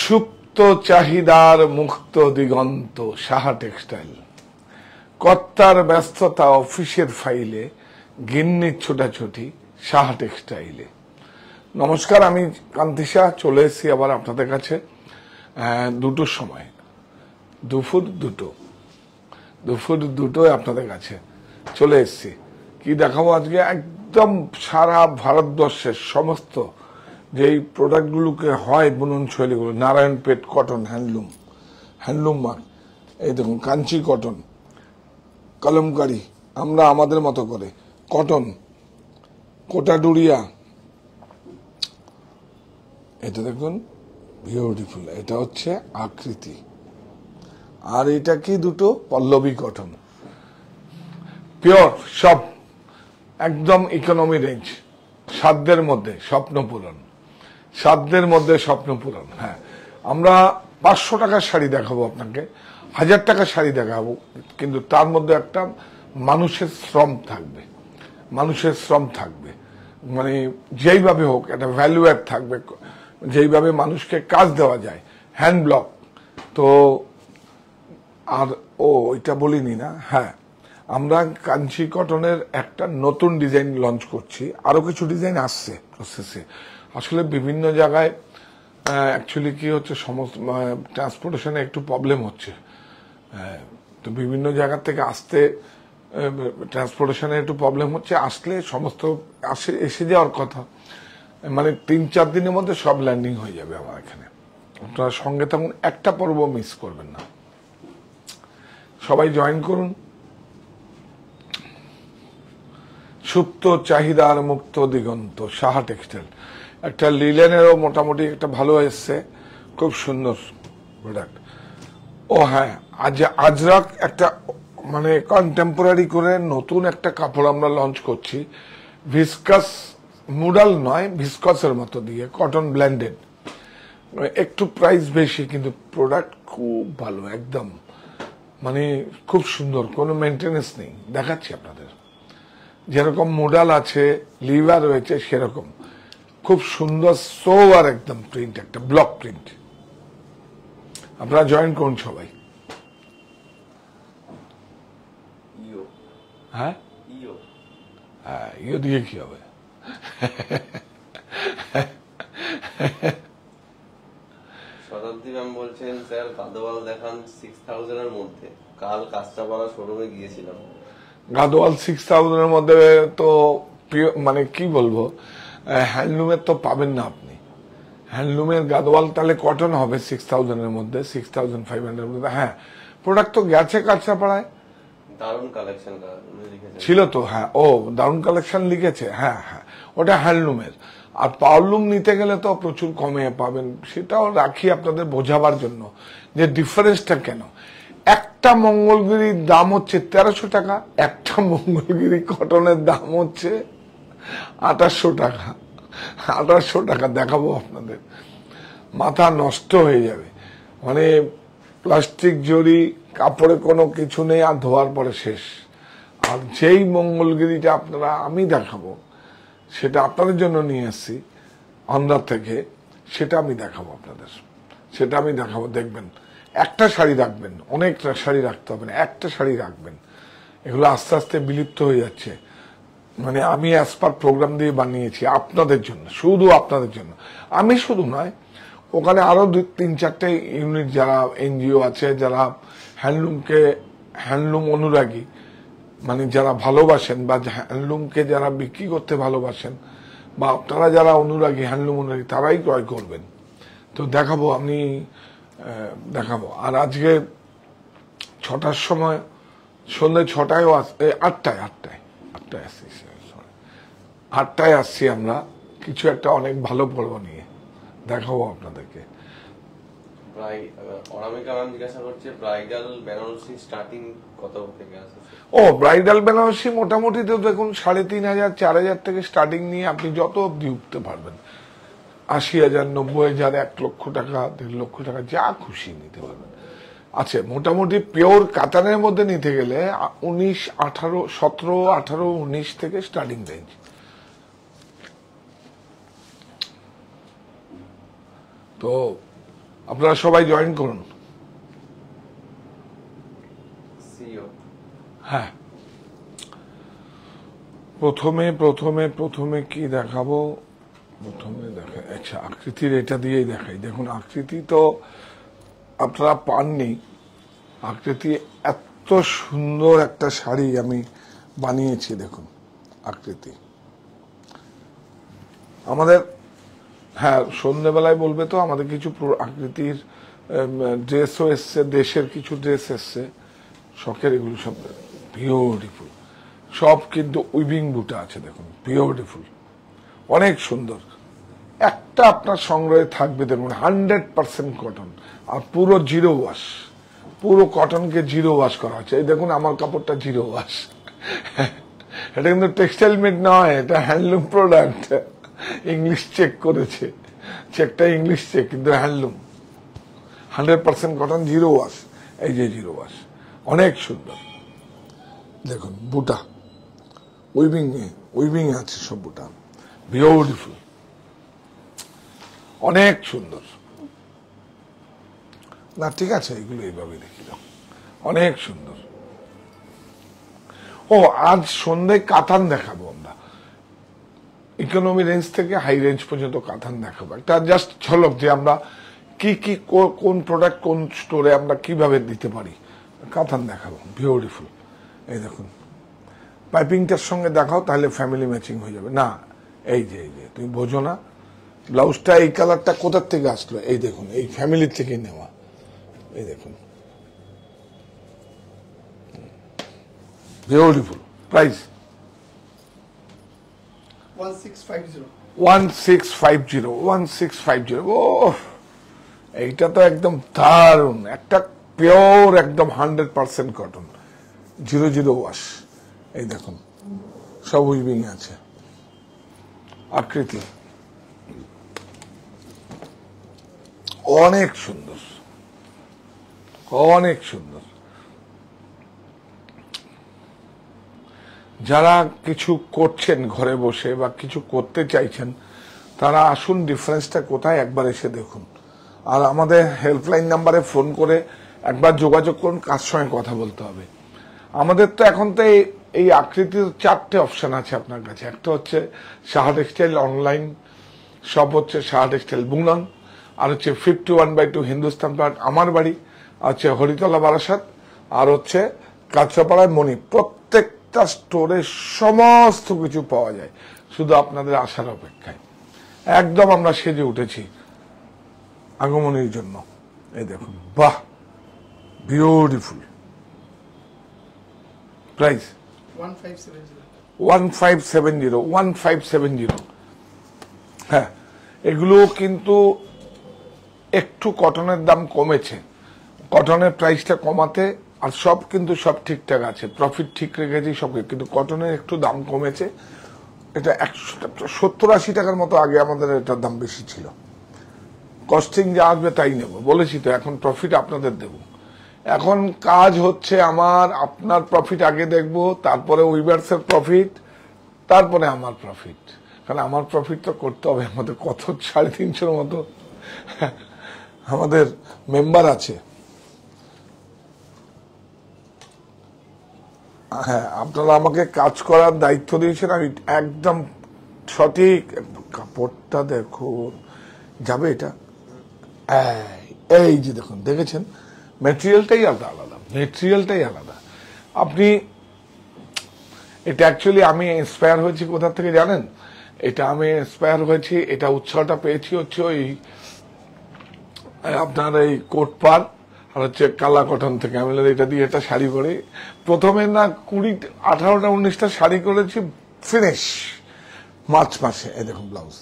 সুপ্ত চাহিদার মুক্ত দিগন্ত সাহা টেক্সটাইল। কর্তার ব্যস্ততা অফিসের ফাইলে, গিন্নির ছোটাছুটি সাহা টেক্সটাইলে। নমস্কার, আমি কান্তি শাহ চলে এসেছি আবার আপনাদের কাছে দুটোর সময়, দুপুর দুটোয় আপনাদের কাছে চলে এসেছি। কি দেখাবো আজকে? একদম সারা ভারতবর্ষের সমস্ত যেই প্রোডাক্টগুলোকে হয় বুনন শৈলীগুলো, নারায়ণপেট কটন হ্যান্ডলুম মার্ক, এই দেখুন কাঞ্চি কটন, কলমকারি, আমরা আমাদের মতো করে কটন, কোটাডুরিয়া, এটা দেখুন বিউটিফুল, এটা হচ্ছে আকৃতি, আর এটা কি দুটো পল্লবী কটন, পিওর, সব একদম ইকোনমি রেঞ্জ, সাধ্যের মধ্যে স্বপ্ন পূরণ। হ্যাঁ, আমরা 500 টাকার শাড়ি দেখাবো আপনাকে, 1000 টাকার শাড়ি দেখাবো, কিন্তু তার মধ্যে একটা মানুষের শ্রম থাকবে, মানে যেইভাবে হোক একটা ভ্যালু অ্যাড থাকবে, যেইভাবে মানুষকে কাজ দেওয়া যায়, হ্যান্ড ব্লক। তো আর এটা বলিনি না, হ্যাঁ, আমরা কাঞ্চি কটনের একটা নতুন ডিজাইন লঞ্চ করছি, আরো কিছু ডিজাইন আসছে প্রসেসে। আসলে বিভিন্ন জায়গায় অ্যাকচুয়ালি কি হচ্ছে, সমস্ত ট্রান্সপোর্টেশনে একটু প্রবলেম হচ্ছে, তো বিভিন্ন জায়গা থেকে আসতে ট্রান্সপোর্টেশনে একটু প্রবলেম হচ্ছে, আসলে সমস্ত এসে যাওয়ার কথা, মানে 3-4 দিনের মধ্যে সব ল্যান্ডিং হয়ে যাবে আমার এখানে। আপনারা সঙ্গে থাকুন, একটা পর্ব মিস করবেন না, সবাই জয়েন করুন। সুপ্ত চাহিদার মুক্ত দিগন্ত সাহা টেক্সটাইল। একটা লিলেনেরও মোটামুটি একটা ভালো এসছে, খুব সুন্দর প্রোডাক্ট। ও হ্যাঁ, আজরাক একটা মানে কন্টেম্পোরারি করে নতুন একটা কাপড় আমরা লঞ্চ করছি, ভিসকাস মুডাল নয়, ভিসকাসের মতো দিয়ে কটন ব্লেন্ডেড, একটু প্রাইস বেশি কিন্তু প্রোডাক্ট খুব ভালো, একদম মানে খুব সুন্দর, কোনো মেনটেনেন্স নেই। দেখাচ্ছি আপনাদের, যেরকম মোডাল আছে, লিভার রয়েছে, সেরকম খুব সুন্দর সোবার একদম প্রিন্ট, একটা ব্লক প্রিন্ট। আপনারা জয়েন করুন সবাই। হ্যাঁ, ইও দিয়ে কি হবে? শতাব্দী ম্যাম বলছেন স্যার গাদোয়াল দেখান 6000 এর মধ্যে। কাল কাস্টাপাড়া শোরুমে গিয়েছিলাম, গাদোয়াল 6000 এর মধ্যে, তো মানে কি বলবো, হ্যান্ডলুমের তো পাবেন না আপনি। হ্যান্ডলুমের গাদোয়াল তাহলে কটন হবে 6000 এর মধ্যে, 6500 এর মধ্যে। হ্যাঁ, প্রোডাক্ট তো গেছে কাঁচরাপাড়ায়, দারুণ কালেকশন ছিল তো। হ্যাঁ, দারুণ কালেকশন লিখেছে, হ্যাঁ, ওটা হ্যান্ডলুমের। আর পাওয়ারলুম নিতে গেলে তো প্রচুর কমে পাবেন, সেটাও রাখি আপনাদের বোঝাবার জন্য যে ডিফারেন্সটা কেন। একটা মঙ্গলগিরির দাম হচ্ছে 1300 টাকা, একটা মঙ্গলগিরি কটনের দাম হচ্ছে 2800 টাকা। 2800 টাকা দেখাবো আপনাদের, মাথা নষ্ট হয়ে যাবে। মানে প্লাস্টিক জড়ি, কাপড়ে কোনো কিছু নেই, আর ধোয়ার পরে শেষ। আর যেই মঙ্গলগিরিটা আমি দেখাবো, সেটা আপনাদের জন্য নিয়ে এসেছি অন্ধ্র থেকে, সেটা আমি দেখাবো আপনাদের, দেখবেন। একটা শাড়ি রাখবেন, অনেকটা শাড়ি রাখতে হবে না, একটা শাড়ি রাখবেন। এগুলো আস্তে আস্তে বিলুপ্ত হয়ে যাচ্ছে, মানে আমি অ্যাজ পার প্রোগ্রাম দিয়ে বানিয়েছি আপনাদের জন্য, শুধু আপনাদের জন্য। আমি শুধু নয়, ওখানে আরো 2-3-4টে ইউনিট, যারা এনজিও আছে, যারা হ্যান্ডলুম অনুরাগী, মানে যারা ভালোবাসেন বা হ্যান্ডলুমকে যারা বিক্রি করতে ভালোবাসেন, বা আপনারা যারা অনুরাগী, হ্যান্ডলুম অনুরাগী, তারাই ক্রয় করবেন। তো দেখাবো, আর আজকে 6টার সময়, সন্ধ্যে 6টায়, 8টায় আসছি আমরা, কিছু একটা অনেক ভালো পর্ব নিয়ে দেখাবো আপনাদেরকে। ব্রাইডাল বেনারসি মোটামুটি তো দেখুন 3500-4000 থেকে স্টার্টিং নিয়ে আপনি যত অব্দি উঠতে পারবেন, 80,000, 90,000, 1 লক্ষ টাকা, 1.5 লক্ষ টাকা, যা খুশি নিতে পারবেন। আচ্ছা, মোটামুটি পিওর কাতানের মধ্যে নিতে গেলে 19, 18, 17, 18, 19 থেকে স্টার্টিং রেঞ্জ। তো আপনারা সবাই জয়েন করুন। সিও হ্যাঁ, প্রথমে কি দেখাবো? প্রথমে দেখাই, আচ্ছা আকৃতির এটা দিয়েই দেখাই। দেখুন আকৃতি তো আপনারা পাননি। আকৃতি এত সুন্দর একটা শাড়ি আমি বানিয়েছি, দেখুন আকৃতি। আমাদের, হ্যাঁ সন্ধ্যেবেলায় বলবে তো, আমাদের কিছু আকৃতির ড্রেসও এসছে, দেশের কিছু ড্রেস এসছে শখের, এগুলো সব বিউটিফুল, সব কিন্তু উইভিং বুটা আছে, দেখুন বিউটিফুল, অনেক সুন্দর। একটা আপনার সংগ্রহে থাকবে, দেখুন 100% কটন, আর পুরো জিরো ওয়াশ, পুরো কটনকে জিরো ওয়াশ করা হচ্ছে। এই দেখুন আমার কাপড়টা জিরো ওয়াশ, এটা কিন্তু টেক্সটাইল মেড নয়, এটা হ্যান্ডলুম প্রোডাক্ট, ইংলিশ চেক করেছে, চেকটা ইংলিশ চেক, কিন্তু হ্যান্ডলুম 100% কটন, জিরো ওয়াশ। এই যে জিরো ওয়াশ, অনেক সুন্দর। দেখুন বুটা উইভিং আছে সব বুটা, বিউটিফুল, অনেক সুন্দর। না ঠিক আছে, এগুলো এইভাবে দেখি, অনেক সুন্দর। ও আজ সন্ধ্যায় কাতান দেখাবো আমরা, ইকোনমি রেঞ্জ থেকে হাই রেঞ্জ পর্যন্ত কাতান দেখাবো, একটা জাস্ট ঝলক যে আমরা কি কি কোন প্রোডাক্ট কোন স্টোরে আমরা কিভাবে দিতে পারি, কাতান দেখাবো, বিউটিফুল। এই দেখুন পাইপিংটার সঙ্গে দেখাও, তাহলে ফ্যামিলি ম্যাচিং হয়ে যাবে। না এই যে তুমি বোঝো না, ব্লাউজটা এই কালারটা কোথার থেকে আসলো, এই দেখুন এই ফ্যামিলির থেকে নেওয়া, এই দেখুন বিউটিফুল। প্রাইস 1650। ও এইটা তো একদম দারুণ, একটা পিওর একদম 100% কটন, জিরো ওয়াশ। এই দেখুন সব উইভিং আছে, আকৃতি অনেক সুন্দর, অনেক সুন্দর। যারা কিছু করছেন ঘরে বসে বা কিছু করতে চাইছেন, তারা আসুন, ডিফারেন্সটা কোথায় একবার এসে দেখুন। আর আমাদের হেল্পলাইন নাম্বারে ফোন করে একবার যোগাযোগ করুন, কার সঙ্গে কথা বলতে হবে। আমাদের তো এখন তো এই আকৃতির 4টে অপশন আছে আপনার কাছে। একটা হচ্ছে সাহা টেক্সটাইল অনলাইন শপ, হচ্ছে সাহা টেক্সটাইল বুংলন, আর হচ্ছে 51/2 হিন্দুস্তান পার্ক আমার বাড়ি, আর হচ্ছে হরিতলা বারাসাত, আর হচ্ছে কাঁচরাপাড়ায় মণি। প্রত্যেকটা স্টোরে সমস্ত কিছু পাওয়া যায়, শুধু আপনাদের আসার অপেক্ষায়। একদম আমরা সেজে উঠেছি আগমনের জন্য। এই দেখুন, বাহ বিউটিফুল। প্রাইস 1570। হ্যাঁ, এগুলো কিন্তু একটু কটনের দাম কমেছে, কটনের প্রাইসটা কমাতে, আর সব কিন্তু সব ঠিকঠাক আছে, প্রফিট ঠিক রেখেছি সব, কিন্তু কটনের একটু দাম কমেছে। এটা 70-80 টাকার মতো আগে আমাদের এটার দাম বেশি ছিল। কস্টিং যা আসবে তাই নেব, বলেছি তো, এখন প্রফিট আপনাদের দেব। এখন কাজ হচ্ছে আমার, আপনার প্রফিট আগে দেখব, তারপরে উইভার্সের প্রফিট, তারপরে আমার প্রফিট। কারণ আমার প্রফিট তো করতে হবে, আমাদের কত 350-র মতো আমাদের মেম্বার আছে। হ্যাঁ, আপনারা আমাকে কাজ করার দায়িত্ব দিয়েছেন, আমি একদম সঠিক। কাপড়টা দেখুন, যাবে এটা, এই যে দেখুন, দেখেছেন মেটেরিয়ালটাই আলাদা। আপনি এটা অ্যাকচুয়ালি আমি ইন্সপায়ার হয়েছি কোথা থেকে জানেন? এটা উৎসাহটা পেয়েছি হচ্ছে ওই আপনার এই কোট পার আর হচ্ছে কালা কটন থেকে। আমি এটা দিয়ে একটা শাড়ি করে, প্রথমে না 18টা 19টা শাড়ি করেছি, ফিনিশ মার্চ মাসে। এই দেখুন ব্লাউজ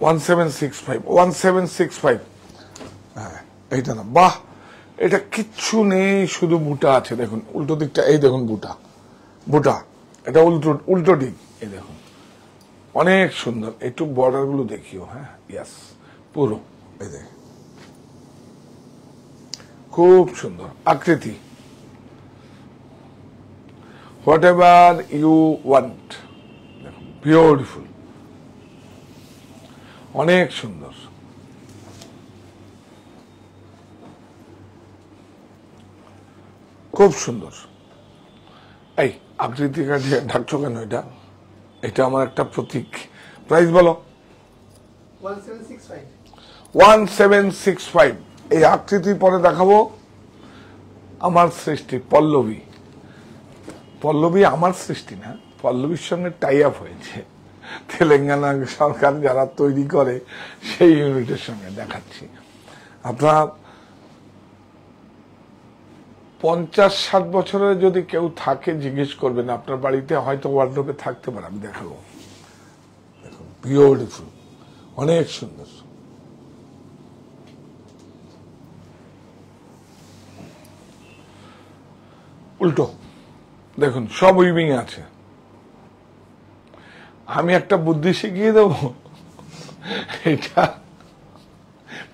1765। হ্যাঁ, এইটা না, বাহ, এটা কিচ্ছু নেই, শুধু বুটা আছে। দেখুন উল্টো দিকটা, এই দেখুন বুটা, এটা উল্টো দিক, এই দেখুন অনেক সুন্দর। একটু বর্ডার গুলো দেখিও। হ্যাঁ, ইয়াস, পুরো এই দেখ, খুব সুন্দর আকৃতি। Whatever you want, beautiful. অনেক সুন্দর। খুব সুন্দর। এই আকৃতি কাটিয়ে ঢাকছো কেন? এটা আমার একটা প্রতীক। প্রাইস বলো। 1765। এই আকৃতি পরে দেখাবো। আমার সৃষ্টি পল্লবী। পল্লবী আমার সৃষ্টি না, পল্লবীর সঙ্গে টাই আপ হয়েছে তেলেঙ্গানা সরকার যারা তৈরি করে সেই ইউনিটের সঙ্গে দেখাচ্ছি। আপনার 50-60 বছরের যদি কেউ থাকে জিজ্ঞেস করবেন, আপনার বাড়িতে হয়তো ওয়ার্ডরোবে থাকতে পারে, আমি দেখাবো। দেখুন বিউটিফুল, অনেক সুন্দর। উল্টো দেখুন, সব উইভিং আছে। আমি একটা বুদ্ধি শিখিয়ে দেব, এটা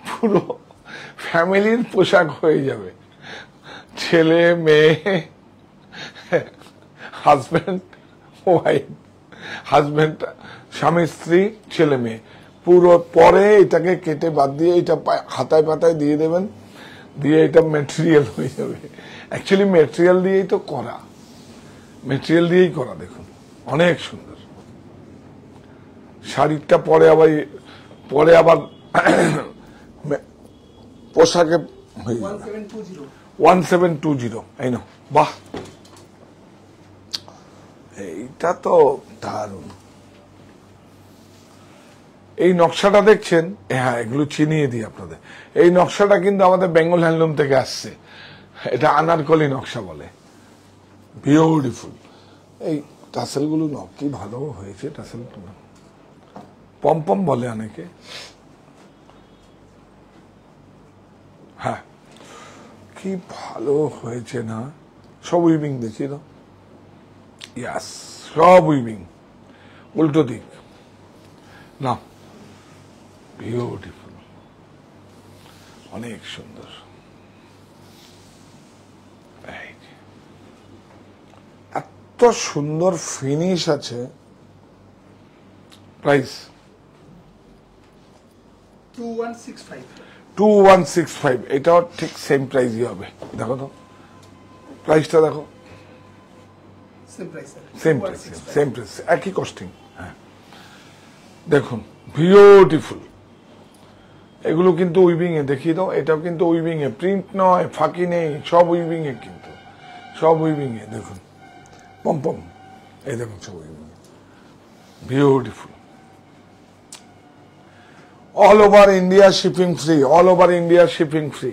পুরো ফ্যামিলির পোশাক হয়ে যাবে। ছেলে মেয়ে, হাজব্যান্ড ওয়াইফ, হাজব্যান্ড স্বামী স্ত্রী, ছেলে মেয়ে, পুরো পরে এটাকে কেটে বাদ দিয়ে এটা হাতায় পাতায় দিয়ে দেবেন, দিয়ে এটা মেটেরিয়াল হয়ে যাবে। অ্যাকচুয়ালি মেটেরিয়াল দিয়েই তো করা, মেটেরিয়াল দিয়েই করা। দেখুন অনেক সুন্দর। শাড়িটা পরে আবার পোশাকে হয়ে যাবে। 1720। এই না, বাহ, এইটা তো দারুণ। এই নকশাটা দেখছেন? হ্যাঁ, এগুলো চিনিয়ে দিই আপনাদের। এই নকশাটা কিন্তু আমাদের বেঙ্গল হ্যান্ডলুম থেকে আসছে। এটা আনারকলি নকশা বলে। বিউটিফুল। এই টাসেলগুলো কি ভালো হয়েছে। টাসেল পম্পম বলে অনেকে। হ্যাঁ, কি ভালো হয়েছে না? সব উইভিং দেখি না? ইয়াস, সব উইভিং। উল্টো দিক না, বিউটিফুল, অনেক সুন্দর। এত সুন্দর ফিনিশ আছে। প্রাইস 2165। এটাও ঠিক সেম প্রাইসই হবে। দেখো তো প্রাইসটা, দেখো সেম প্রাইস, একই কস্টিং। হ্যাঁ দেখুন, বিউটিফুল। এগুলো কিন্তু উইভিং এ, দেখিয়ে দাও। এটাও কিন্তু উইভিং এ, প্রিন্ট নয়, ফাঁকি নেই, সব উইভিং এ, কিন্তু সব উইভিং এ। দেখুন পম্পম, এই দেখুন সব উইভিং এ, beautiful. All over India shipping free, all over India shipping free.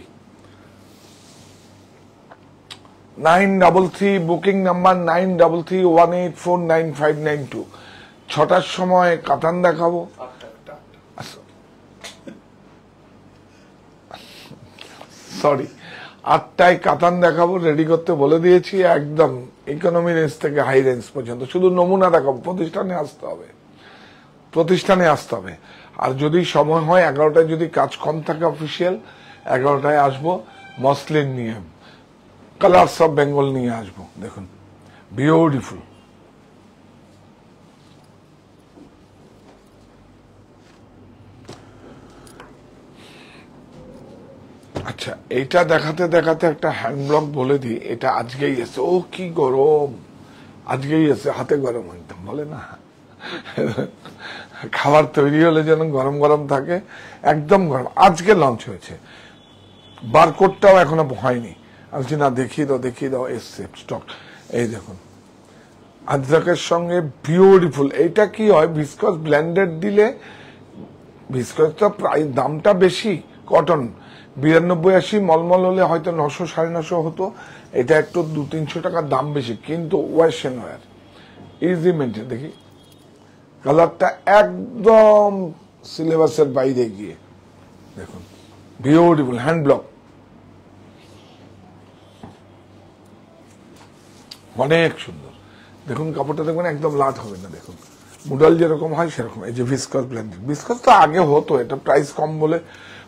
933 booking number 9331849592। 6টার সময় কাতান দেখাবো। সরি, 8টায় কাতান দেখাবো। রেডি করতে বলে দিয়েছি। একদম ইকোনমি রেঞ্জ থেকে হাই রেঞ্জ পর্যন্ত শুধু নমুনা দেখাবো। প্রতিষ্ঠানে আসতে হবে। আর যদি সময় হয় 11টায়, যদি কাজ কম থাকে অফিসিয়াল, 11টায় আসবো। মসলিন নিয়ে, কালার্স অফ বেঙ্গল নিয়ে আসবো। দেখুন বিউটিফুল। আচ্ছা, এইটা দেখাতে দেখাতে একটা হ্যান্ড ব্লক বলে দিই। এটা আজকেই এসে, ও কি গরম, আজকেই এসে, হাতে গরম একদম, বলে না খাবার তৈরি হলে যেন গরম গরম থাকে, একদম গরম। আজকে লঞ্চ হয়েছে। বারকোডটাও এখনো হয়নি। আমি বলছি না, দেখিয়ে দাও, এসছে স্টক। এই দেখুন, আজরাকের সঙ্গে বিউটিফুল। এইটা কি হয়, ভিসকস ব্লেন্ডেড দিলে, ভিসকসটা প্রায় দামটা বেশি। কটন 92-80, মলমল হলে হয়তো 900 950 হতো। এটা একটু 200-300 টাকার দাম বেশি, কিন্তু wash and wear, easy maintain. দেখি কালারটা একদম সিলেবাসের বাইরে গিয়ে। দেখুন বিউটিফুল হ্যান্ড ব্লক, অনেক সুন্দর। দেখুন কাপড়টা দেখবেন একদম লাট হবে না। দেখুন মুডাল যেরকম হয় সেরকম। এই যে ভিসকস ব্লেন্ডেড, ভিসকস তো আগে হতো, এটা প্রাইস কম বলে,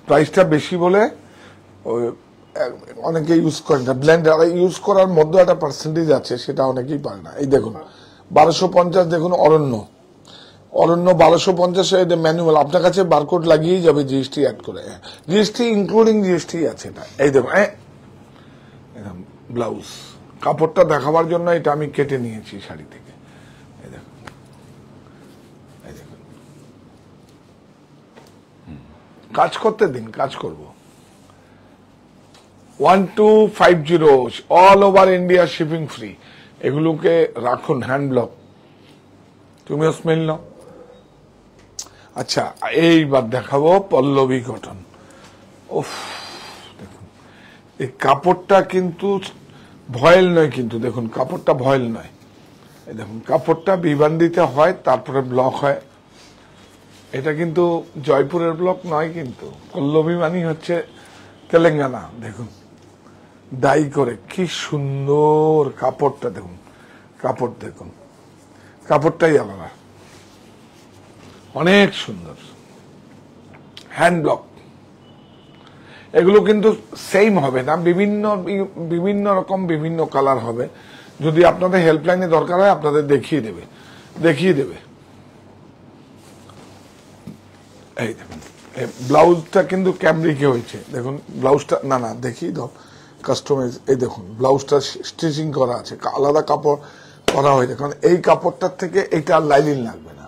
প্রাইসটা বেশি বলে অনেকে ইউজ করে না। ব্লেন্ডার ইউজ করার মধ্যে একটা পার্সেন্টেজ আছে, সেটা অনেকেই পারে না। এই দেখুন 1250, দেখুন অরণ্য, অরণ্য 1250 এটা ম্যানুয়াল, আপনার কাছে বারকোড লাগিয়েই যাবে জিএসটি অ্যাড করে, জিএসটি ইনক্লুডিং জিএসটি আছে এটা। এই দেখুন ব্লাউজ, কাপড়টা দেখাবার জন্য এটা আমি কেটে নিয়েছি শাড়ি থেকে। এই দেখুন, এই দেখুন, কাজ করতে দিন, কাজ করব। 1250 all over India shipping free. এগুলোকে রাখুন হ্যান্ড ব্লক, তুমিও স্মেল নাও। আচ্ছা, এইবার দেখাবো পল্লবী কটন। উফ, দেখুন এই কাপড়টা কিন্তু ভয়েল নয়, কিন্তু দেখুন কাপড়টা ভয়েল নয়। এই দেখুন কাপড়টা বিবান্ডিতে হয়, তারপরে ব্লক হয়। এটা কিন্তু জয়পুরের ব্লক নয়, কিন্তু পল্লবী মানে হচ্ছে তেলেঙ্গানা। দেখুন ডাই করে কি সুন্দর কাপড়টা, দেখুন কাপড়, দেখুন কাপড়টাই আলাদা, অনেক সুন্দর হ্যান্ড ব্লক। এগুলো কিন্তু সেম হবে না, বিভিন্ন বিভিন্ন রকম বিভিন্ন কালার হবে। যদি আপনাদের হেল্পলাইনে দরকার হয় আপনাদের দেখিয়ে দেবে, দেখিয়ে দেবে। এই দেখুন ব্লাউজটা কিন্তু ক্যামব্রিকে হয়েছে, দেখুন ব্লাউজটা, না না দেখিয়ে দাও কাস্টমাইজ। এই দেখুন ব্লাউজটা স্টিচিং করা আছে, আলাদা কাপড় করা হয়েছে, কারণ এই কাপড়টার থেকে এটা লাইলিন লাগবে না,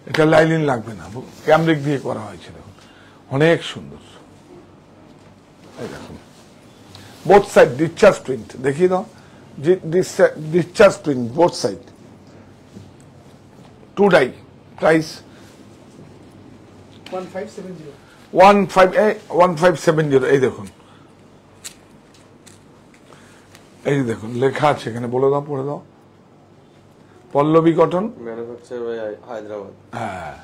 এটা লাইলিন লাগবে না, ক্যামব্রিক দিয়ে করা হয়েছে। দেখুন অনেক সুন্দর। এই দেখুন বোথ সাইড ডিসচার্জ প্রিন্ট, দেখিয়ে দাও discharge print both side, 2 die. Price 1570। এই দেখুন, এই দেখুন লেখা আছে এখানে, বলে দাও, পড়ে দাও। Pallavi cotton, manufacture by Hyderabad. হ্যাঁ,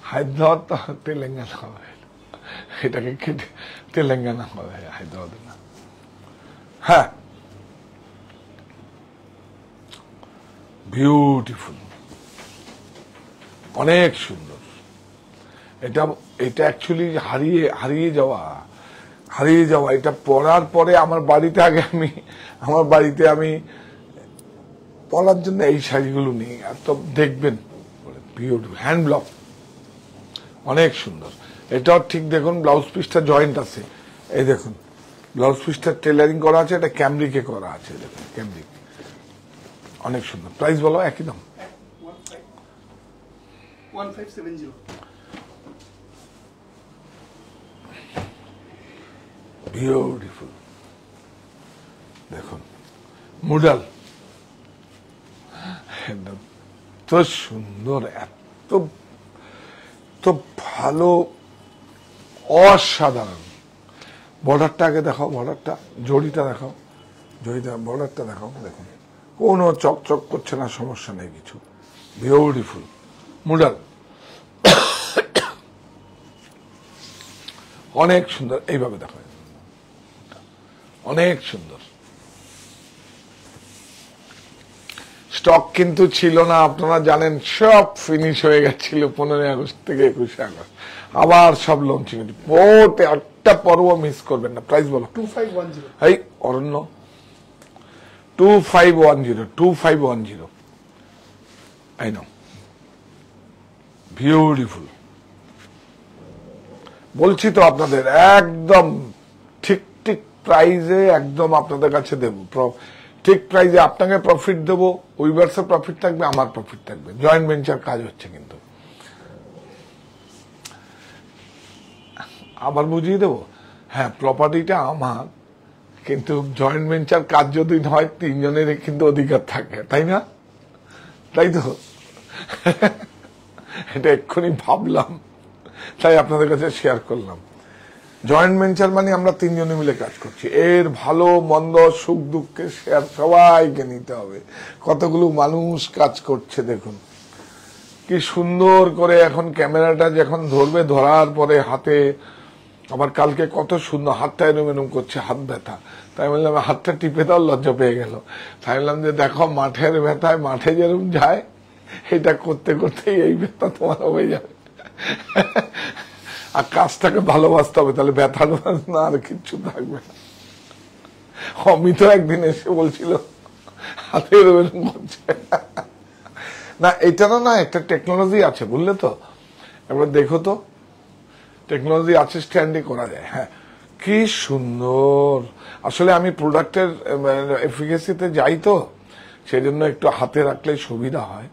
হায়দ্রাবাদ তো তেলেঙ্গানা হবে, এটাকে কেটে তেলেঙ্গানা হবে, হায়দ্রাবাদ না। হ্যাঁ, বিউটিফুল, অনেক সুন্দর। এটা এটা অ্যাকচুয়ালি হারিয়ে যাওয়া। এটা পরার পরে আমার বাড়িতে আমি পরার জন্য এই শাড়িগুলো নেই, আর তো দেখবেন বিউটিফুল হ্যান্ড ব্লক, অনেক সুন্দর। এটাও ঠিক দেখুন ব্লাউজ পিসটা জয়েন্ট আছে, এই দেখুন ব্লাউজ পিসটা টেলারিং করা আছে, এটা ক্যামব্রিকে করা আছে, দেখুন ক্যামব্রিক, অনেক সুন্দর। প্রাইস বলো, একই দাম 1570। বিউটিফুল, দেখুন মুডাল, এত সুন্দর, এত ভালো, অসাধারণ। বর্ডারটা আগে দেখাও, বর্ডারটা, জড়িটা দেখাও, বর্ডারটা দেখাও। দেখুন কোনো চকচক করছে না, সমস্যা নেই কিছু, বিউটিফুল মুডাল, অনেক সুন্দর। এইভাবে দেখো, অনেক সুন্দর। স্টক কিন্তু ছিল না, আপনারা জানেন, সব ফিনিশ হয়ে গেছিল 15 আগস্ট থেকে 21 আগস্ট, আবার সব লঞ্চিং হচ্ছে। পোতে একটা পর্ব মিস করবেন না। প্রাইস বলো। 2510। এই অরণ্য 2510 এই নাও, বিউটিফুল। বলছি তো আপনাদের একদম ঠিক প্রাইজে একদম আপনাদের কাছে দেবো, ঠিক প্রাইজে আপনাকে প্রফিট দেবো, উইভার্সের প্রফিট থাকবে, আমার প্রফিট থাকবে। জয়েন্ট ভেঞ্চার কাজ হচ্ছে, কিন্তু আবার বুঝিয়ে দেবো, হ্যাঁ প্রপার্টিটা আমার, কিন্তু জয়েন্ট ভেঞ্চার কাজ যদি হয় 3 জনের কিন্তু অধিকার থাকে, তাই না? তাই তো, এটা এক্ষুনি ভাবলাম, তাই আপনাদের কাছে শেয়ার করলাম। জয়েন্ট ভেঞ্চার মানে আমরা 3 জনে মিলে কাজ করছি, এর ভালো মন্দ সুখ দুঃখে শেয়ার সবাইকে নিতে হবে। কতগুলো মানুষ কাজ করছে দেখুন, কি সুন্দর করে। এখন ক্যামেরাটা যখন ধরবে, ধরার পরে হাতে আবার কালকে কত সুন্দর হাতটা এরম করছে, হাত ব্যথা। তাই বললাম হাতটা টিপে দাও, লজ্জা পেয়ে গেল। তাই বললাম যে দেখো মাঠের ব্যথায় মাঠে যেরকম যায়, এটা করতে করতেই এই ব্যথা তোমার হয়ে যাবে। আর কাজটাকে ভালোবাসতে হবে, তাহলে ব্যথা না আর কিচ্ছু থাকবে না। অমিত একদিন এসে বলছিল হাতে এরকম করছে, না এটারও না একটা টেকনোলজি আছে বুঝলে তো, এবার দেখো তো টেকনোলজি আছে, স্ট্যান্ডে করা যায়। হ্যাঁ কি সুন্দর, আসলে আমি প্রোডাক্টের এফিকেসিতে যাই তো, সেই জন্য একটু হাতে রাখলে সুবিধা হয়।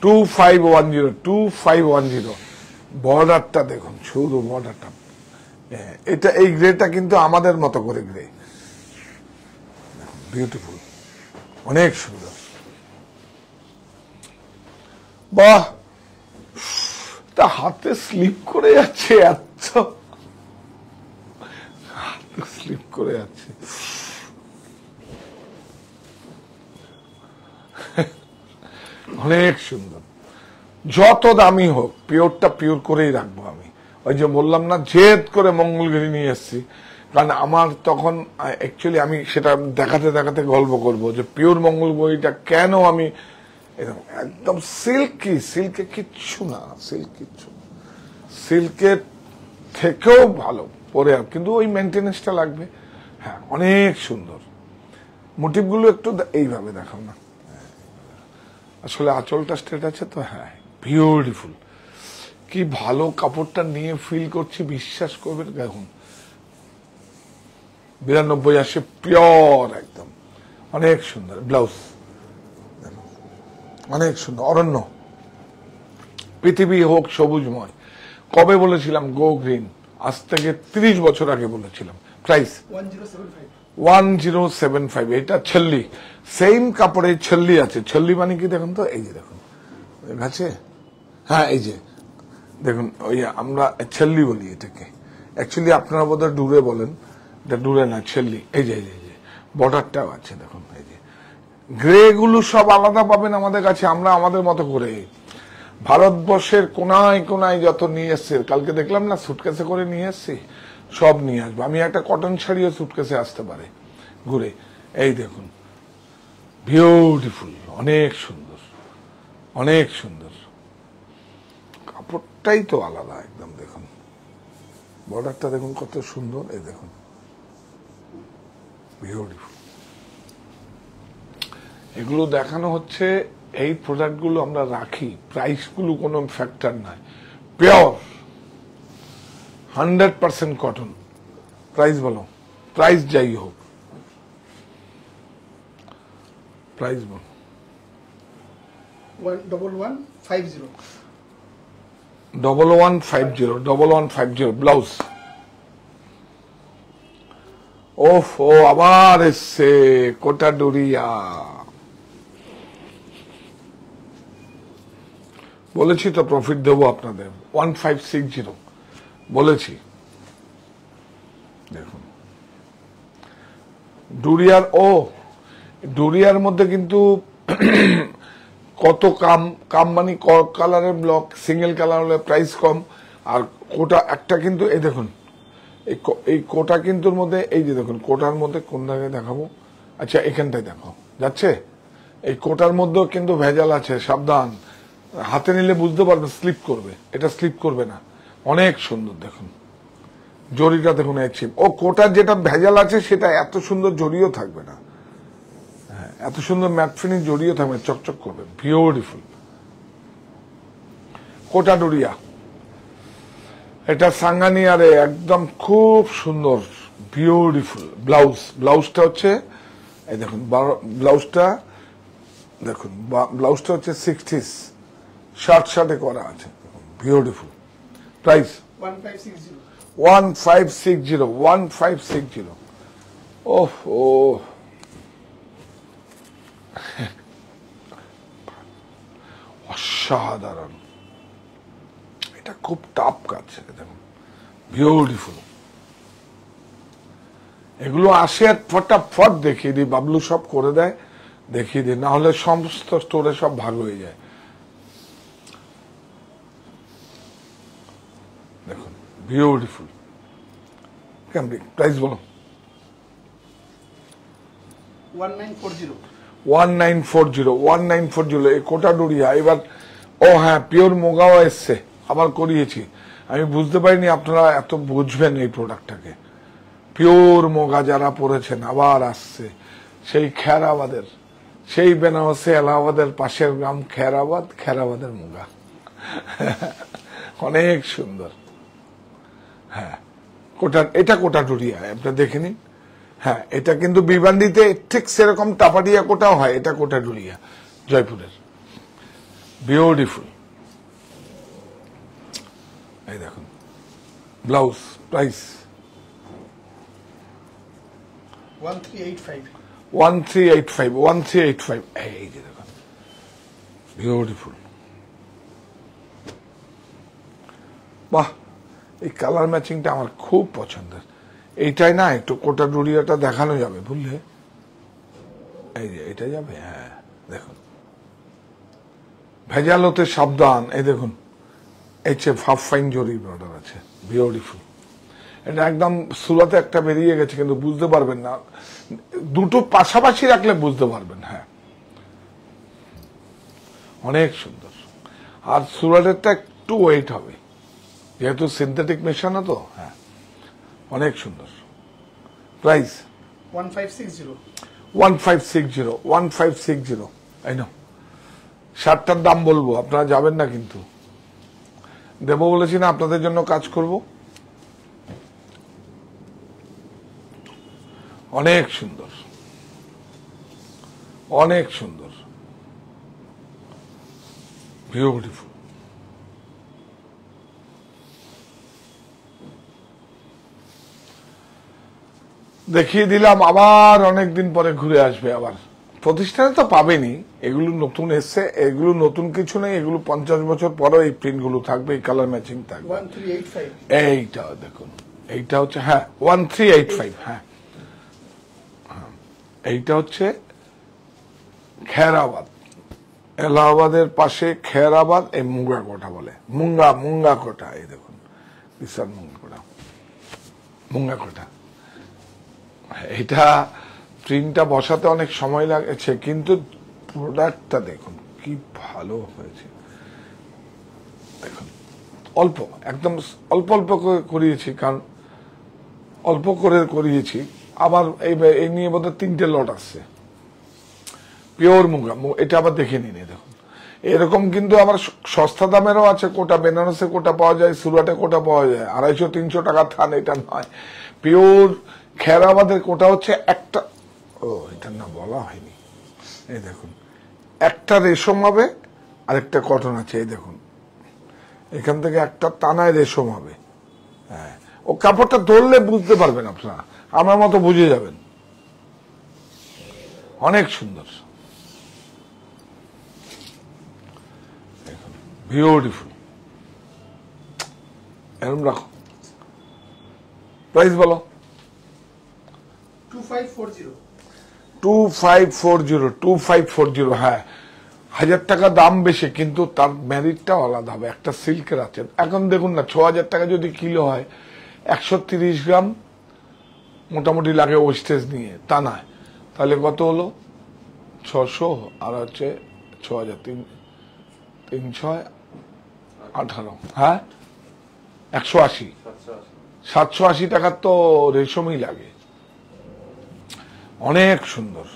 2510 বর্ডারটা দেখুন, শুধু বর্ডারটা, এটা এই গ্রেটা কিন্তু আমাদের মতো করে গ্রে, বিউটিফুল, অনেক সুন্দর। বাহ, তা হাতে স্লিপ করে যাচ্ছে, এত হাতে স্লিপ করে যাচ্ছে। অনেক সুন্দর, যত দামি হোক পিওরটা পিওর করেই রাখবো আমি। ওই যে বললাম না, জেদ করে মঙ্গলগিরি নিয়ে এসেছি, কারণ আমার তখন অ্যাকচুয়ালি আমি সেটা দেখাতে দেখাতে গল্প করব যে পিওর মঙ্গলগিরিটা কেন আমি একদম সিল্কি, সিল্কে কিচ্ছু না, সিল্ক কিচ্ছু, সিল্কের থেকেও ভালো পরে, কিন্তু ওই মেনটেনেন্সটা লাগবে। হ্যাঁ অনেক সুন্দর, মোটিভগুলো একটু এইভাবে দেখাও না, আসলে আঁচলটা স্ট্রেট আছে তো। হ্যাঁ বিউটিফুল, কি ভালো কাপড়টা নিয়ে ফিল করছি, বিশ্বাস করবেন। দেখুন 92-80 পিওর একদম, অনেক সুন্দর ব্লাউজ, অনেক সুন্দর। অরণ্য, পৃথিবী হোক সবুজময়, কবে বলেছিলাম গো গ্রিন, আজ থেকে 30 বছর আগে বলেছিলাম। প্রাইস 1075, এটা ছল্লি, সেম কাপড়ে ছল্লি আছে। ছল্লি মানে কি দেখুন তো, এই যে দেখুন আছে, হ্যাঁ এই যে দেখুন, ওই আমরা ছল্লি বলি এটাকে, অ্যাকচুয়ালি আপনারা বোধহয় ডুরে বলেন, এটা ডুরে না, ছল্লি। এই যে বর্ডারটাও আছে দেখুন, এই যে গ্রে গুলো সব আলাদা পাবেন আমাদের কাছে, আমরা আমাদের মতো করে ভারতবর্ষের কোনায় কোনায় যত নিয়ে এসছে, কালকে দেখলাম না সুটকেসে করে নিয়ে এসছি, সব নিয়ে আসবো। আমি একটা কটন শাড়িও সুটকেসে আসতে পারে ঘুরে। এই দেখুন বিউটিফুল, অনেক সুন্দর, অনেক সুন্দর, কাপড়টাই তো আলাদা একদম। দেখুন বর্ডারটা দেখুন কত সুন্দর, এই দেখুন বিউটিফুল। এগুলো দেখানো হচ্ছে, এই প্রোডাক্টগুলো আমরা রাখি, প্রাইসগুলো কোনো ফ্যাক্টর নাই, পিওর 100% কটন। প্রাইস বলো, প্রাইস যাই হোক, প্রাইস বলো। 1150 ব্লাউজ। ওফ, ও আবার এসছে কোটা ডুরিয়া, বলেছি তো প্রফিট দেবো আপনাদের, 1560 বলেছি। দেখুন ডুরিয়ার, ও ডুরিয়ার মধ্যে কিন্তু কত কাম মানে কালারের ব্লক, সিঙ্গেল কালার হলে প্রাইস কম, আর কোটা একটা কিন্তু এই দেখুন, এই কোটা কিন্তু মধ্যে, এই যে দেখুন কোটার মধ্যে কোন জায়গায় দেখাবো, আচ্ছা এখানটায় দেখো যাচ্ছে, এই কোটার মধ্যেও কিন্তু ভেজাল আছে, সাবধান, হাতে নিলে বুঝতে পারবে স্লিপ করবে, এটা স্লিপ করবে না, অনেক সুন্দর। দেখুন জরিটা দেখুন, ও কোটার যেটা ভেজাল আছে সেটা এত সুন্দর জড়িও থাকবে না, হ্যাঁ এত সুন্দর ম্যাট ফিনিশ জড়িও থাকবে, চকচক করবে, বিউটিফুল কোটা ডুরিয়া। এটা সাঙ্গানিয়ারে একদম খুব সুন্দর বিউটিফুল ব্লাউজ। ব্লাউজটা হচ্ছে এই দেখুন, ব্লাউজটা দেখুন, ব্লাউজটা হচ্ছে 60s শার্টে করা আছে, বিউটিফুল। প্রাইস 1560। ওহ ও অসাধারণ, এটা খুব টাফ কাজ, দেখুন বিউটিফুল। এগুলো আসে আর ফটাফট দেখিয়ে দিই, বাবলু সব করে দেয়, দেখিয়ে দিই, না হলে সমস্ত স্টোরে সব ভাগ হয়ে যায়। দেখুন বিউটিফুল ক্যাম্ব্রিক। প্রাইস বলো 1940। এই কোটা ডুরিয়া। এবার ও হ্যাঁ, পিওর মোগাও এসছে, আবার করিয়েছি, আমি বুঝতে পারিনি আপনারা এত বুঝবেন এই প্রোডাক্টটাকে। পিওর মোগা যারা পরেছেন আবার আসছে, সেই খেরাবাদের সেই বেনারসে এলাহাবাদের পাশের গ্রাম খেরাবাদ, খেরাবাদের মুগা। অনেক সুন্দর। হ্যাঁ, এটা কোটাটুরিয়া, আপনি দেখে নিন। হ্যাঁ, এটা কিন্তু বিবান্ডিতে ঠিক সেরকম টাপাটিয়া কোটাও হয়, এটা কোটাটুরিয়া জয়পুরের। বিউটিফুল। এই দেখুন ব্লাউজ প্রাইস 1385। এই যে দেখুন বিউটিফুল। বাহ, এই কালার ম্যাচিংটা আমার খুব পছন্দের। এইটাই না একটু কোটাটুরিয়াটা দেখানো যাবে, বুঝলে? এই যে এটা যাবে। হ্যাঁ দেখুন, ভেজাল হতে সাবধান। এই দেখুন, এই যে হাফ ফাইন জরি বর্ডার আছে, বিউটিফুল। এটা একদম সুরাতে একটা বেরিয়ে গেছে, কিন্তু বুঝতে পারবেন না, দুটো পাশাপাশি রাখলে বুঝতে পারবেন। হ্যাঁ, অনেক সুন্দর। আর সুরাটেরটা একটু ওয়েট হবে, যেহেতু সিনথেটিক মেশানো তো। হ্যাঁ, অনেক সুন্দর। প্রাইস 1560। এই নাও, শার্টটার দাম বলবো, আপনারা যাবেন না কিন্তু। দেবো বলেছি না, আপনাদের জন্য কাজ করব। অনেক সুন্দর, অনেক সুন্দর, বিউটিফুল। দেখিয়ে দিলাম, আবার অনেকদিন পরে ঘুরে আসবে। আবার প্রতিষ্ঠানে তো পাবেনি, এগুলো নতুন এসছে, এগুলো নতুন কিছু নেই, এগুলো 50 বছর পরেও এই প্রিন্ট গুলো থাকবে, এই কালার ম্যাচিং থাকবে। 1385। এইটা দেখুন, এইটা হচ্ছে, হ্যাঁ 1385। হ্যাঁ, এইটা হচ্ছে খেরাবাদ, এলাহাবাদের পাশে খেরাবাদ। এই মুঙ্গা কোটা বলে, মুঙ্গা কোটা। এই দেখুন বিশাল মুঙ্গা কোটা। এটা প্রিন্টটা বসাতে অনেক সময় লাগছে, কিন্তু প্রোডাক্টটা দেখুন কি ভালো হয়েছে। দেখুন, অল্প, একদম অল্প অল্প করে করিয়েছি, কারণ অল্প করে করিয়েছি। আবার এই নিয়ে বোধহয় 3টে লট আসছে, পিওর মুগা। এটা আবার দেখে নিন। দেখুন, এরকম কিন্তু আবার সস্তা দামেরও আছে কোটা। বেনারসে কোটা পাওয়া যায়, সুরাটে কোটা পাওয়া যায় 250-300 টাকা থান। এটা নয়, পিওর খেরাবাদের কোটা হচ্ছে একটা। ও, এটার না বলা হয়নি। এই দেখুন, একটা রেশম হবে আর একটা কটন আছে। এই দেখুন, এখান থেকে একটা টানায় রেশম হবে। হ্যাঁ, ও কাপড়টা ধরলে বুঝতে পারবেন আপনারা, আমার মতো বুঝে যাবেন। অনেক সুন্দর, বিউটিফুল। এরকম রাখো। প্রাইস বলো। 2540। হ্যাঁ, 1000 টাকা দাম বেশি, কিন্তু তার ম্যারিটটা আলাদা হবে। একটা সিল্কের আছে। এখন দেখুন না, 6000 টাকা যদি কিলো হয়, 130 গ্রাম মোটামুটি লাগে ওয়েস্টেজ নিয়ে, তা নয়। তাহলে কত হলো? 600 আর হচ্ছে 6000, 3-6-18। হ্যাঁ, 180। 780 টাকার তো রেশমই লাগে। অনেক সুন্দর।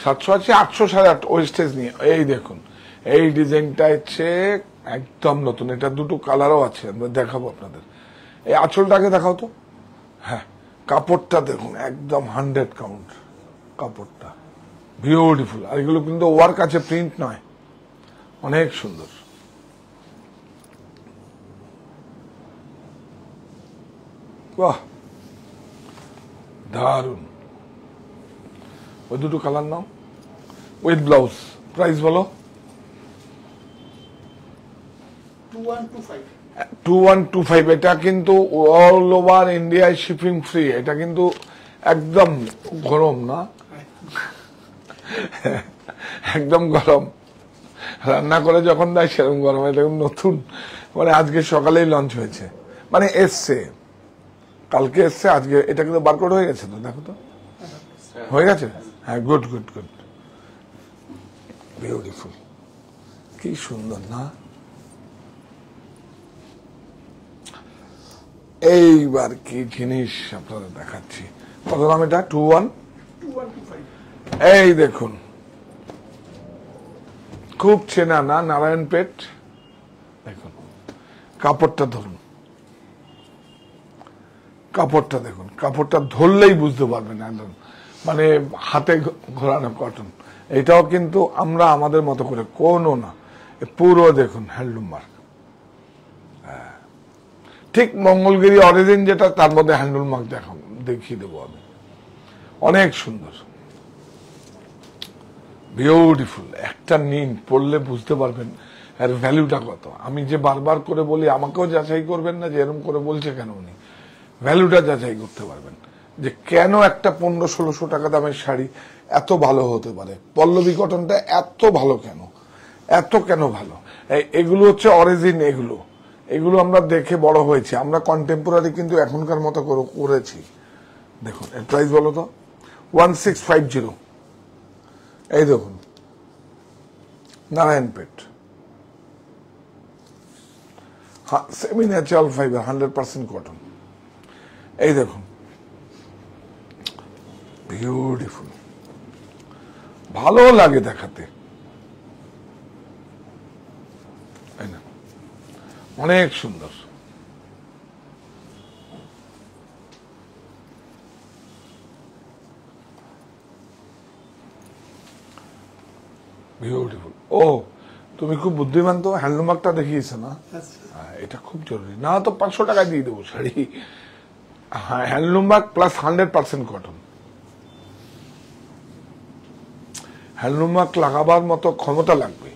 সাতশো 800-850 ওয়েস্টেজ নিয়ে। এই দেখুন, এই ডিজাইনটা হচ্ছে একদম নতুন। এটা দুটো কালারও আছে, আমরা দেখাবো আপনাদের। এই আঁচলটাকে দেখাও তো। হ্যাঁ, কাপড়টা দেখুন, একদম 100 কাউন্ট কাপড়টা, বিউটিফুল। আর এগুলো কিন্তু ওয়ার্ক আছে, প্রিন্ট নয়। অনেক সুন্দর। বাহ, দারুন। ওই দুটো colour now, with blouse. Price বলো। 2125। এটা কিন্তু অল ওভার ইন্ডিয়ায় শিপিং ফ্রি। এটা কিন্তু একদম গরম না, একদম গরম। রান্না করে যখন দেয় সেরকম গরম। এটা নতুন, মানে আজকে সকালেই লঞ্চ হয়েছে, মানে এসছে, কালকে এসছে, আজকে। এটা কিন্তু বারকোড হয়ে গেছে তো, দেখো তো, হয়ে গেছে। হ্যাঁ, গুড গুড গুড, বিউটিফুল। কি সুন্দর না? এইবার কি জিনিস আপনাদের দেখাচ্ছি। কত দাম এটা? 2125। এই দেখুন, খুব চেনা না নারায়ণপেট। দেখুন কাপড়টা ধরুন, কাপড়টা দেখুন, কাপড়টা ধরলেই বুঝতে পারবেন একদম, মানে হাতে ঘোরানো কটন। এটাও কিন্তু আমরা আমাদের মতো করে কোনো না, পুরো দেখুন হ্যান্ডলুম মার্ক। ঠিক মঙ্গলগিরি অরিজিন যেটা, তার মধ্যে হ্যান্ডলুম মার্ক দেখিয়ে দেবো আমি। অনেক সুন্দর, বিউটিফুল। একটা নিন, পড়লে বুঝতে পারবেন এর ভ্যালুটা কত। আমি যে বারবার করে বলি, আমাকেও যাচাই করবেন না যে এরকম করে বলছে কেন উনি, ভ্যালুটা যাচাই করতে পারবেন যে কেন একটা 1500-1600 টাকা দামের শাড়ি এত ভালো হতে পারে। পল্লবী কটনটা এত ভালো কেন, এত কেন ভালো? এগুলো হচ্ছে অরিজিন। এগুলো আমরা দেখে বড় হয়েছি, আমরা কন্টেম্পোরারি কিন্তু এখনকার মতো করেছি। দেখুন এর প্রাইস বলো তো, 1650। এই দেখুন নারায়ণপেট, সেমি ন্যাচারাল ফাইবার, 100% কটন। এই দেখুন বিউটিফুল, ভালো লাগে দেখাতে, অনেক সুন্দর। বিউটিফুল। ও তুমি খুব বুদ্ধিমান তো, হ্যান্ডলুমার্কটা দেখিয়েছে না? এটা খুব জরুরি, না তো 500 টাকা দিয়ে দেবো শাড়ি। হ্যাঁ, হ্যান্ডলুমার্ক প্লাস 100% কটন। হ্যান্ডলুমার্ক লাগাবার মতো ক্ষমতা লাগবে।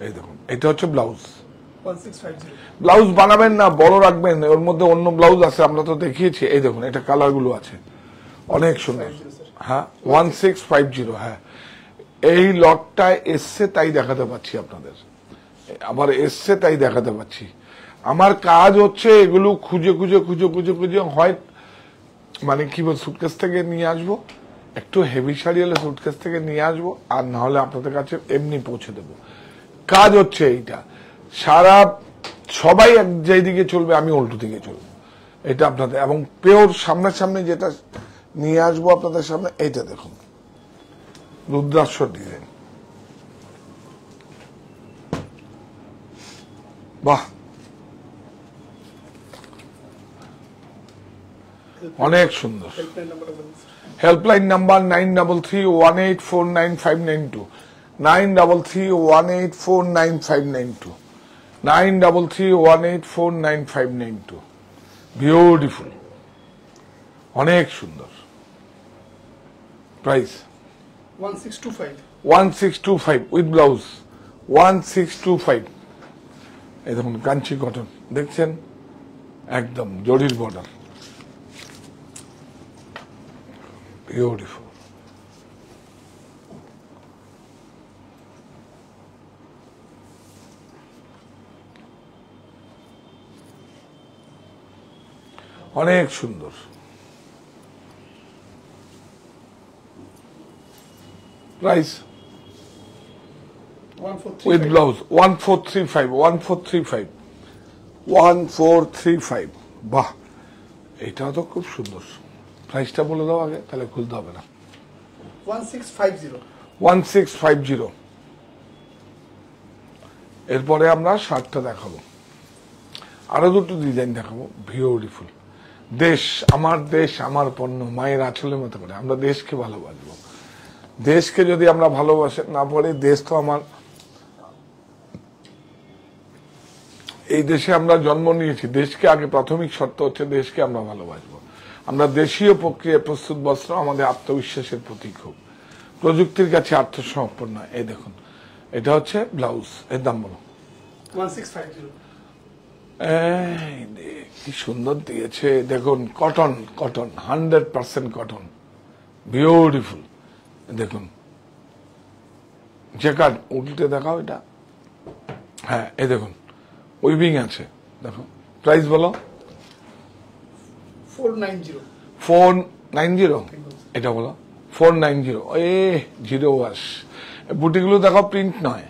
এই দেখুন, এটা হচ্ছে ব্লাউজ। 1650। ব্লাউজ বানাবেন না, বড় রাখবেন, ওর মধ্যে অন্য ব্লাউজ আছে, আমরা তো দেখিয়েছি। এই দেখুন, এটা কালার গুলো আছে, অনেক সুন্দর। হ্যাঁ 1650। হ্যাঁ, এই লটটা এসছে তাই দেখাতে পাচ্ছি আপনাদের, আবার এসছে তাই দেখাতে পাচ্ছি। আমার কাজ হচ্ছে এগুলো খুঁজে খুঁজে খুঁজে খুঁজে খুঁজে, হয় মানে কি বল, সুটকেস থেকে নিয়ে আসবো, একটু হেভি শাড়ি হলে সুটকেস থেকে নিয়ে আসবো, আর না হলে আপনাদের কাছে এমনি পৌঁছে দেবো। কাজ হচ্ছে এইটা, সারা সবাই এক যেদিকে চলবে, আমি উল্টো দিকে চলবো। এটা আপনাদের, এবং পিওর সামনাসামনি যেটা নিয়ে আসবো আপনাদের সামনে, এইটা দেখুন রুদ্রাক্ষ ডিজাইন, বাহ অনেক সুন্দর। Helpline number 9331849592, 9331849592, 9331849592। বিউটিফুল, অনেক সুন্দর। প্রাইস 1625। 1625 with blouse, 1625। এই দেখুন কাঞ্চি কটন দেখছেন, একদম জরির বর্ডার, বিউটিফুল। অনেক সুন্দর। Price 1435 with blouse 1435, 1435, 1435। বাহ, এটাও তো খুব সুন্দর। প্রাইসটা বলে দাও আগে, তাহলে খুলতে হবে না। 1650। 1650। এরপরে আমরা শার্টটা দেখাবো, আরো দুটো ডিজাইন দেখাবো, বিউটিফুল। দেশ আমার, দেশ আমার পণ্য, মায়ের আঁচলের মতো করে আমরা দেশকে ভালোবাসবো। দেশকে যদি আমরা ভালোবাসে না পারি, দেশ তো আমার, এই দেশে আমরা জন্ম নিয়েছি, দেশকে আগে, প্রাথমিক শর্ত হচ্ছে দেশকে আমরা ভালোবাসবো। আমরা দেশীয় প্রক্রিয়ায় প্রস্তুত বস্ত্র আমাদের আত্মবিশ্বাসের প্রতীক হোক, প্রযুক্তির কাছে আত্মসমর্পণ নয়। এই দেখুন, এটা হচ্ছে ব্লাউজ, এর দাম বলো। 1650। কি সুন্দর দিয়েছে দেখুন, কটন, কটন 100% কটন, বিউটিফুল। দেখুন জ্যাকার্ড, উল্টে দেখাও এটা। হ্যাঁ এই দেখুন উইভিং আছে, দেখো। প্রাইস বলো। 490। 490। এটা বলো 490। জিরো ওয়াশ, বুটিগুলো দেখো, প্রিন্ট নয়,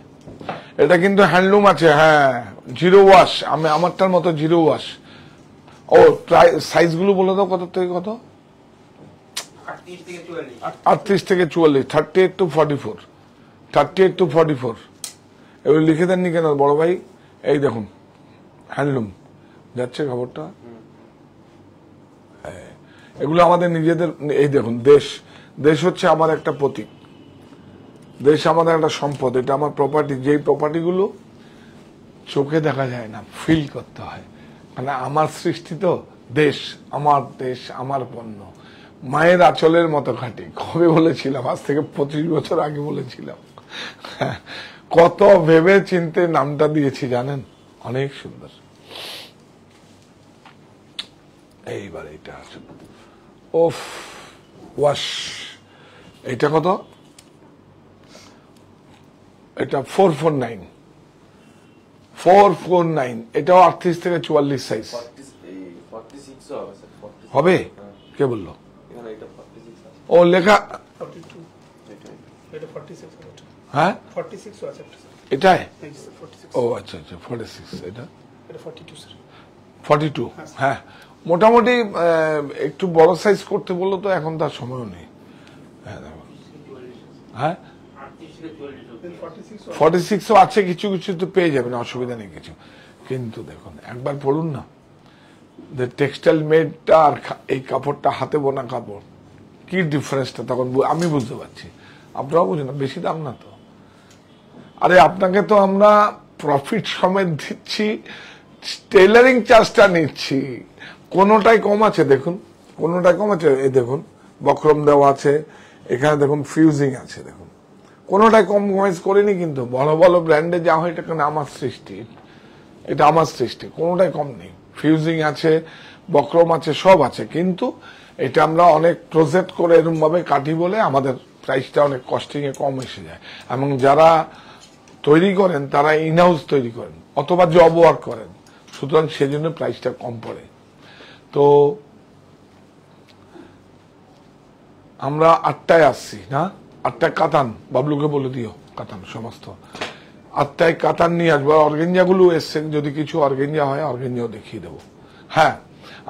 এটা কিন্তু হ্যান্ডলুম আছে। হ্যাঁ জিরো ওয়াশ, আমারটার মতো জিরো ওয়াশ। ও সাইজ গুলো বলে দাও, কত থেকে কত? 38 থেকে 44, 38 to 44, 38 to 44। এগুলো লিখে দেননি কেন বড় ভাই? এই দেখুন হ্যান্ডলুম যাচ্ছে খবরটা। এগুলো আমাদের নিজেদের। এই দেখুন দেশ, দেশ হচ্ছে আমার একটা প্রতীক, দেশ আমাদের একটা সম্পদ, এটা আমার প্রপার্টি। যেই প্রপার্টিগুলো চোখে দেখা যায় না, ফিল করতে হয়, মানে আমার সৃষ্টি তো দেশ, আমার পণ্য, মায়ের আঁচলের মতো খাঁটি। কবে বলেছিলাম? আজ থেকে 25 বছর আগে বলেছিলাম। কত ভেবে চিনতে নামটা দিয়েছি জানেন, অনেক সুন্দর। এইবার এটা আছে ওফ ওয়াশ, এটা কত? এটা 449, 449। এটাও 38 থেকে 44 সাইজ 46 হবে স্যার, 46 হবে। কে বললো? এখানে এটা 46 আছে। ও লেখা 42 এটা 46 আছে। হ্যাঁ 46 আছে একটা স্যার। এটাই। এই স্যার 46 ও আচ্ছা আচ্ছা 46 এটা এটা 42 স্যার। 42। হ্যাঁ মোটামুটি একটু বড় সাইজ করতে বললো তো এখন তার সময়ও নেই। হ্যাঁ দেখো, হ্যাঁ 46 46ও আছে, কিছু কিছু তো পেয়ে যাবেন, অসুবিধা নেই কিছু। কিন্তু দেখুন একবার পড়ুন না, যে টেক্সটাইল মেডটা আর এই কাপড়টা হাতে বোনা কাপড়, কি ডিফারেন্সটা তখন আমি বুঝতে পারছি। আপনারাও বুঝেন না, বেশি দাম না তো। আরে আপনাকে তো আমরা প্রফিট সমেত দিচ্ছি, টেলারিং চার্জটা নিচ্ছি, কোনোটাই কম আছে দেখুন, কোনোটাই কম আছে। এই দেখুন বক্রম দেওয়া আছে, এখানে দেখুন ফিউজিং আছে, দেখুন কোনোটাই কম্প্রোমাইজ করিনি। কিন্তু বড় বড় ব্র্যান্ডে যা হয় এটা কেন আমার সৃষ্টি, এটা আমার সৃষ্টি, কোনোটাই কম নেই। ফিউজিং আছে, বক্রম আছে, সব আছে, কিন্তু এটা আমরা অনেক প্রজেক্ট করে এরকম ভাবে কাটি বলে আমাদের প্রাইসটা অনেক কস্টিং এ কম এসে যায়। এবং যারা তৈরি করেন তারা ইনহাউস তৈরি করেন অথবা জব ওয়ার্ক করেন, সুতরাং সেজন্য প্রাইসটা কম পড়ে। তো আমরা 8টায় আসছি না, 8টায় কাতান, বাবলুকে বলে দিও কাতান সমস্ত 8টায় কাতান নিয়ে আসবো। অর্গেঞ্জা গুলো এসছে, যদি কিছু অর্গেঞ্জা হয় অর্গেঞ্জাও দেখিয়ে দেবো। হ্যাঁ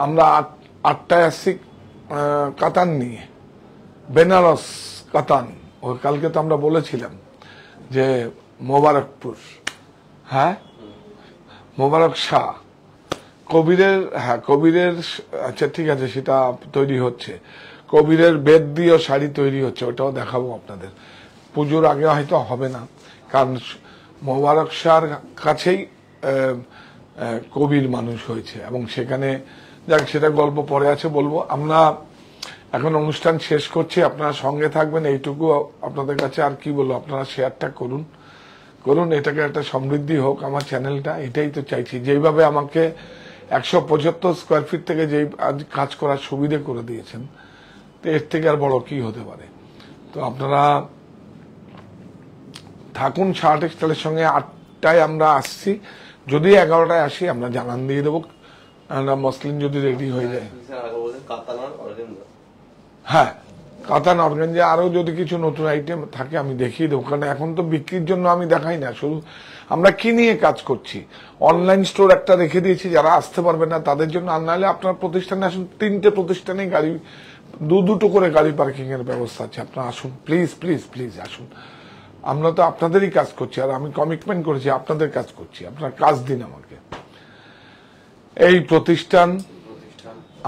আমরা 8টায় আসছি কাতান নিয়ে, বেনারস কাতান। ও কালকে তো আমরা বলেছিলাম যে মোবারকপুর, হ্যাঁ মোবারক শাহ কবিরের, হ্যাঁ কবিরের, আচ্ছা ঠিক আছে সেটা তৈরি হচ্ছে। কবিরের বেদ দিয়ে শাড়ি তৈরি হচ্ছে, ওটাও দেখাবো আপনাদের। পুজোর আগে হয়তো হবে না, কারণ মোবারক শাহর কাছেই কবির মানুষ হয়েছে এবং সেখানে যাক সেটা গল্প পরে আছে বলবো। আমরা এখন অনুষ্ঠান শেষ করছি, আপনারা সঙ্গে থাকবেন এইটুকু আপনাদের কাছে। আর কি বলবো, আপনারা শেয়ারটা করুন, এটাকে একটা সমৃদ্ধি হোক আমার চ্যানেলটা, এটাই তো চাইছি। যেইভাবে আমাকে 175 স্কোয়ার ফিট থেকে যেই আজ কাজ করার সুবিধে করে দিয়েছেন, তো এর থেকে আর বড় কি হতে পারে। তো আপনারা থাকুন শাহ টেক্সটাইলের সঙ্গে। 8টায় আমরা আসছি, যদি 11টায় আসি আমরা জানান দিয়ে দেবো, মসলিন যদি রেডি হয়ে যায়। হ্যাঁ কাতান অর্গানজা, আরো যদি কিছু নতুন আইটেম থাকে আমি দেখিয়ে দেবো, কারণ এখন তো বিক্রির জন্য আমি দেখাই না, শুধু আমরা কি নিয়ে কাজ করছি। অনলাইন স্টোর একটা রেখে দিয়েছি, যারা আসতে পারবে না তাদের জন্য। আর নাহলে আপনার প্রতিষ্ঠানে আসুন, 3টে প্রতিষ্ঠানে গাড়ি, দুটো করে গাড়ি পার্কিং এর ব্যবস্থা আছে। আপনারা আসুন প্লিজ প্লিজ প্লিজ আসুন। আমরা তো আপনাদেরই কাজ করছি, আর আমি কমিটমেন্ট করেছি আপনাদের কাজ করছি। আপনারা কাজ দিন আমাকে। এই প্রতিষ্ঠান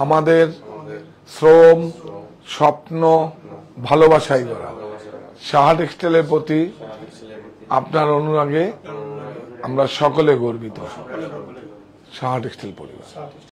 আমাদের শ্রম, স্বপ্ন, ভালোবাসাই গড়া। শাহ টেক্সটাইলের প্রতি আপনার অনুরাগে আমরা সকলে গর্বিত। শাহ টেক্সটাইল পরিবার।